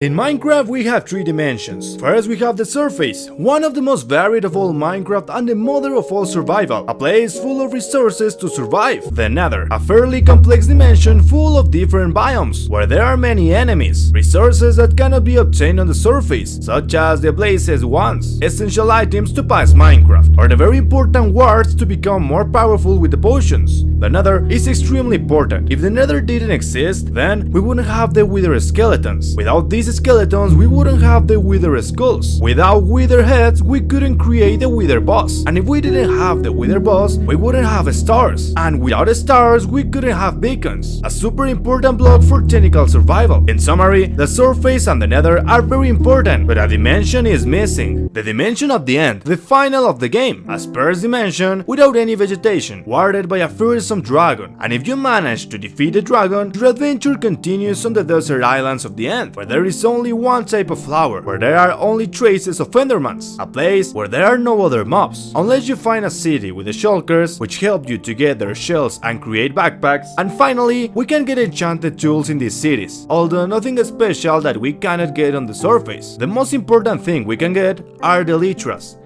In Minecraft we have three dimensions. First we have the surface, one of the most varied of all Minecraft and the mother of all survival, a place full of resources to survive. The Nether, a fairly complex dimension full of different biomes, where there are many enemies, resources that cannot be obtained on the surface, such as the blazes wands, essential items to pass Minecraft, or the very important wards to become more powerful with the potions. The Nether is extremely important. If the Nether didn't exist, then we wouldn't have the wither skeletons. Without these skeletons, we wouldn't have the wither skulls. Without wither heads, we couldn't create the wither boss. And if we didn't have the wither boss, we wouldn't have stars. And without stars, we couldn't have beacons. A super important block for technical survival. In summary, the surface and the Nether are very important, but a dimension is missing. The dimension of the end, the final of the game. A sparse dimension without any vegetation, guarded by a fearsome dragon. And if you manage to defeat the dragon, your adventure continues on the desert islands of the end, where there is only one type of flower, where there are only traces of endermans, a place where there are no other mobs, unless you find a city with the shulkers, which help you to get their shells and create backpacks. And finally, we can get enchanted tools in these cities, although nothing special that we cannot get on the surface. The most important thing we can get are the elytras.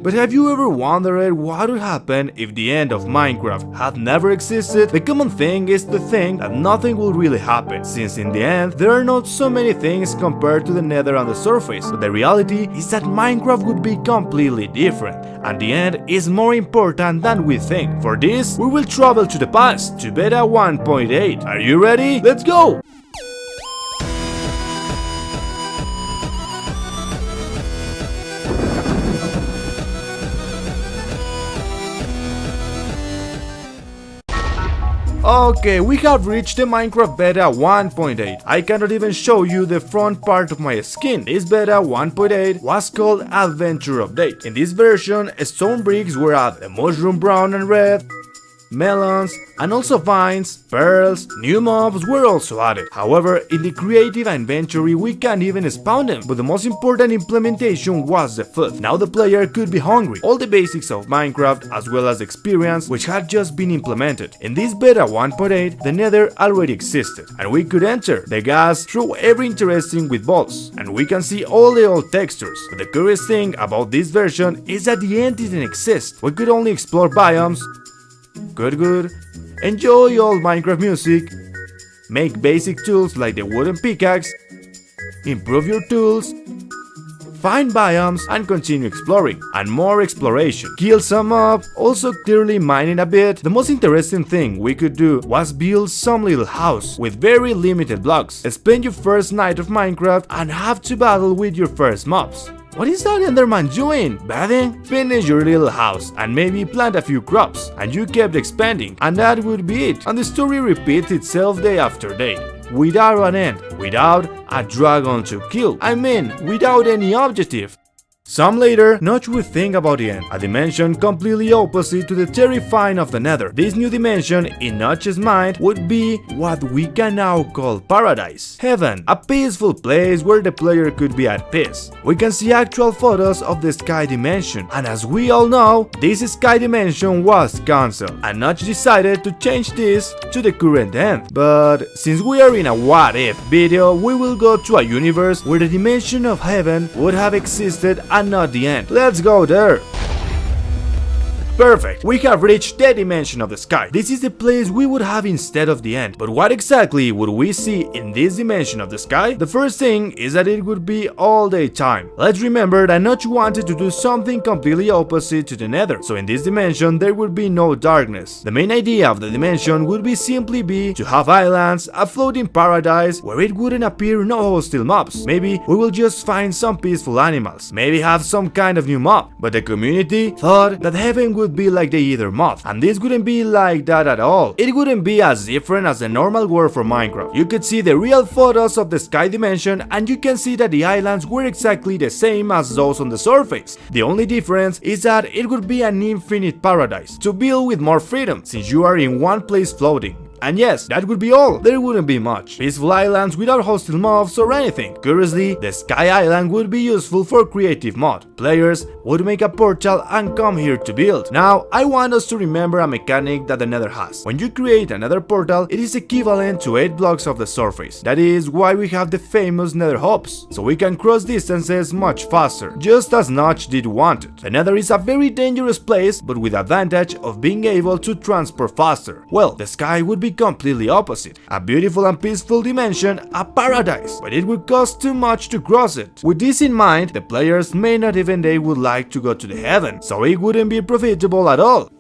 But have you ever wondered what would happen if the end of Minecraft had never existed? The common thing is to think that nothing will really happen, since in the end there are not so many things compared to the Nether and the surface. But the reality is that Minecraft would be completely different, and the end is more important than we think. For this, we will travel to the past, to beta 1.8. Are you ready? Let's go! Okay, we have reached the Minecraft beta 1.8. I cannot even show you the front part of my skin. This beta 1.8 was called Adventure Update. In this version, stone bricks were added, mushroom brown and red, melons, and also vines, pearls, new mobs were also added. However, in the creative inventory we can't even spawn them, but the most important implementation was the food. Now the player could be hungry. All the basics of Minecraft as well as experience which had just been implemented. In this beta 1.8, the Nether already existed, and we could enter the gas through every interesting with balls, and we can see all the old textures. But the curious thing about this version is that the end didn't exist. We could only explore biomes, good, enjoy old Minecraft music, make basic tools like the wooden pickaxe, improve your tools, find biomes and continue exploring, and more exploration, kill some mobs, also clearly mining a bit. The most interesting thing we could do was build some little house with very limited blocks, spend your first night of Minecraft and have to battle with your first mobs. What is that Enderman doing? Bathing? Finish your little house and maybe plant a few crops, and you kept expanding, and that would be it. And the story repeats itself day after day, without an end, without a dragon to kill. I mean, without any objective. Some later, Notch would think about the end, a dimension completely opposite to the terrifying of the Nether. This new dimension, in Notch's mind, would be what we can now call paradise. Heaven, a peaceful place where the player could be at peace. We can see actual photos of the sky dimension, and as we all know, this sky dimension was cancelled, and Notch decided to change this to the current end. But since we are in a what if video, we will go to a universe where the dimension of heaven would have existed and not the end. Let's go there! Perfect! We have reached the dimension of the sky. This is the place we would have instead of the end. But what exactly would we see in this dimension of the sky? The first thing is that it would be all daytime. Let's remember that Notch wanted to do something completely opposite to the Nether, so in this dimension there would be no darkness. The main idea of the dimension would be simply to have islands, a floating paradise where it wouldn't appear no hostile mobs. Maybe we will just find some peaceful animals, maybe have some kind of new mob. But the community thought that heaven would be like the Ether mob, and this wouldn't be like that at all. It wouldn't be as different as the normal world for Minecraft. You could see the real photos of the sky dimension, and you can see that the islands were exactly the same as those on the surface. The only difference is that it would be an infinite paradise, to build with more freedom, since you are in one place floating. And yes, that would be all. There wouldn't be much. Peaceful islands without hostile mobs or anything. Curiously, the Sky Island would be useful for creative mod. Players would make a portal and come here to build. Now, I want us to remember a mechanic that the Nether has. When you create another portal, it is equivalent to 8 blocks of the surface. That is why we have the famous Nether hops, so we can cross distances much faster, just as Notch did want it. The Nether is a very dangerous place, but with advantage of being able to transport faster. Well, the Sky would be completely opposite. A beautiful and peaceful dimension, a paradise, but it would cost too much to cross it. With this in mind, the players may not even they would like to go to the heaven, so it wouldn't be profitable at all.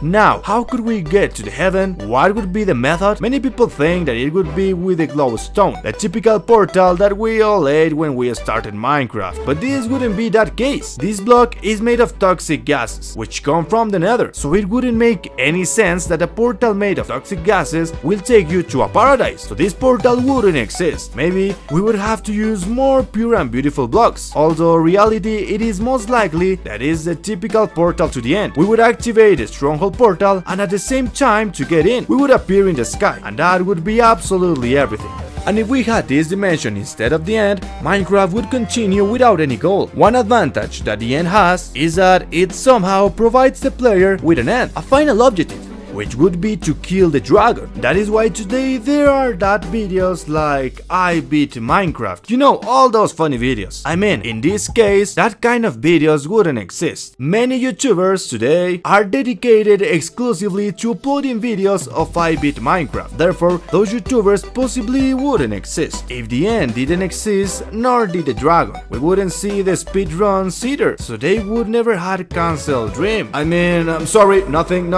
Now, how could we get to the heaven? What would be the method? Many people think that it would be with the glowstone, the typical portal that we all ate when we started Minecraft, but this wouldn't be that case. This block is made of toxic gases, which come from the Nether, so it wouldn't make any sense that a portal made of toxic gases will take you to a paradise, so this portal wouldn't exist. Maybe we would have to use more pure and beautiful blocks, although in reality it is most likely that is the typical portal to the end. We would activate a stronghold portal, and at the same time to get in, we would appear in the sky, and that would be absolutely everything. And if we had this dimension instead of the end, Minecraft would continue without any goal. One advantage that the end has is that it somehow provides the player with an end, a final objective, which would be to kill the dragon. That is why today there are that videos like I beat Minecraft. You know, all those funny videos. I mean, in this case, that kind of videos wouldn't exist. Many YouTubers today are dedicated exclusively to uploading videos of I beat Minecraft. Therefore, those YouTubers possibly wouldn't exist. If the end didn't exist, nor did the dragon, we wouldn't see the speedruns either, so they would never had cancelled dream. I mean, I'm sorry, nothing.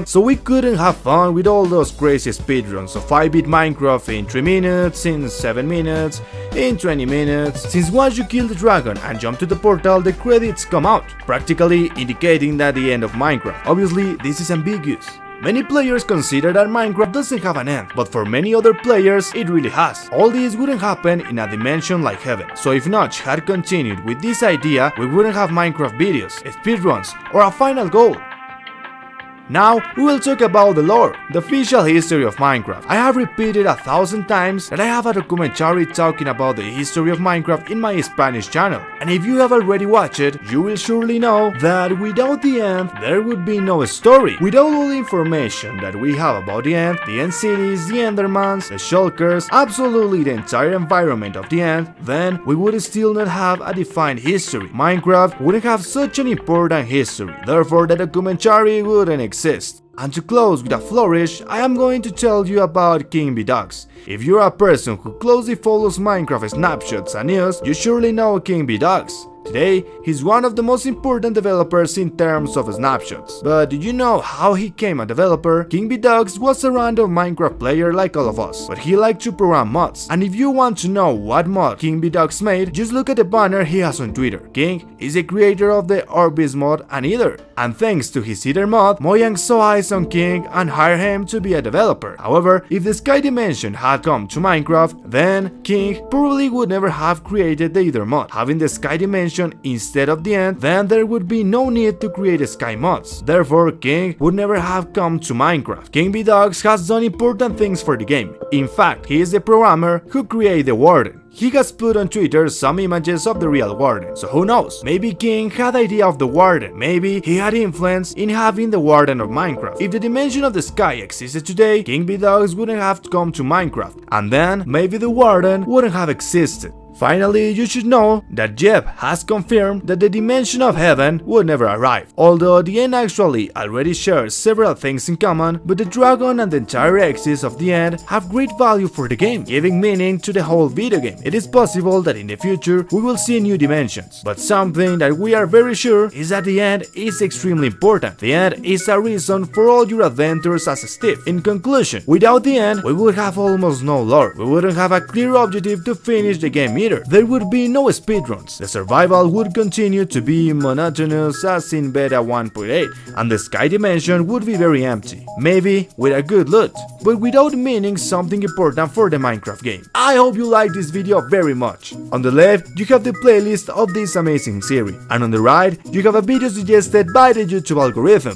So we couldn't have fun with all those crazy speedruns of 5-bit Minecraft in 3 minutes, in 7 minutes, in 20 minutes, since once you kill the dragon and jump to the portal, the credits come out, practically indicating that the end of Minecraft. Obviously, this is ambiguous. Many players consider that Minecraft doesn't have an end, but for many other players it really has. All this wouldn't happen in a dimension like heaven, so if Notch had continued with this idea, we wouldn't have Minecraft videos, speedruns, or a final goal. Now, we will talk about the lore, the official history of Minecraft. I have repeated 1,000 times that I have a documentary talking about the history of Minecraft in my Spanish channel, and if you have already watched it, you will surely know that without the end, there would be no story. Without all the information that we have about the end cities, the Endermans, the Shulkers, absolutely the entire environment of the end, then we would still not have a defined history. Minecraft wouldn't have such an important history, therefore the documentary wouldn't exist. And to close with a flourish, I am going to tell you about King Bdogs. If you're a person who closely follows Minecraft snapshots and news, you surely know King Bdogs. Today, he's one of the most important developers in terms of snapshots. But did you know how he became a developer? King Bdogs was a random Minecraft player like all of us, but he liked to program mods. And if you want to know what mod King Bdogs made, just look at the banner he has on Twitter. King is the creator of the Orbis mod and Ether. And thanks to his Ether mod, Mojang saw eyes on King and hired him to be a developer. However, if the Sky Dimension had come to Minecraft, then King probably would never have created the Ether mod. Having the Sky Dimension instead of the end, then there would be no need to create Sky mods. Therefore, King would never have come to Minecraft. King Bdogs has done important things for the game. In fact, he is the programmer who created the Warden. He has put on Twitter some images of the real Warden, so who knows, maybe King had idea of the Warden, maybe he had influence in having the Warden of Minecraft. If the dimension of the Sky existed today, King Bdogs wouldn't have come to Minecraft, and then maybe the Warden wouldn't have existed. Finally, you should know that Jeff has confirmed that the dimension of heaven would never arrive, although the end actually already shares several things in common, but the dragon and the entire axis of the end have great value for the game, giving meaning to the whole video game. It is possible that in the future we will see new dimensions, but something that we are very sure is that the end is extremely important. The end is a reason for all your adventures as Steve. In conclusion, without the end, we would have almost no lore. We wouldn't have a clear objective to finish the game either. There would be no speedruns, the survival would continue to be monotonous as in beta 1.8, and the Sky Dimension would be very empty, maybe with a good loot, but without meaning something important for the Minecraft game. I hope you liked this video very much. On the left, you have the playlist of this amazing series, and on the right, you have a video suggested by the YouTube algorithm.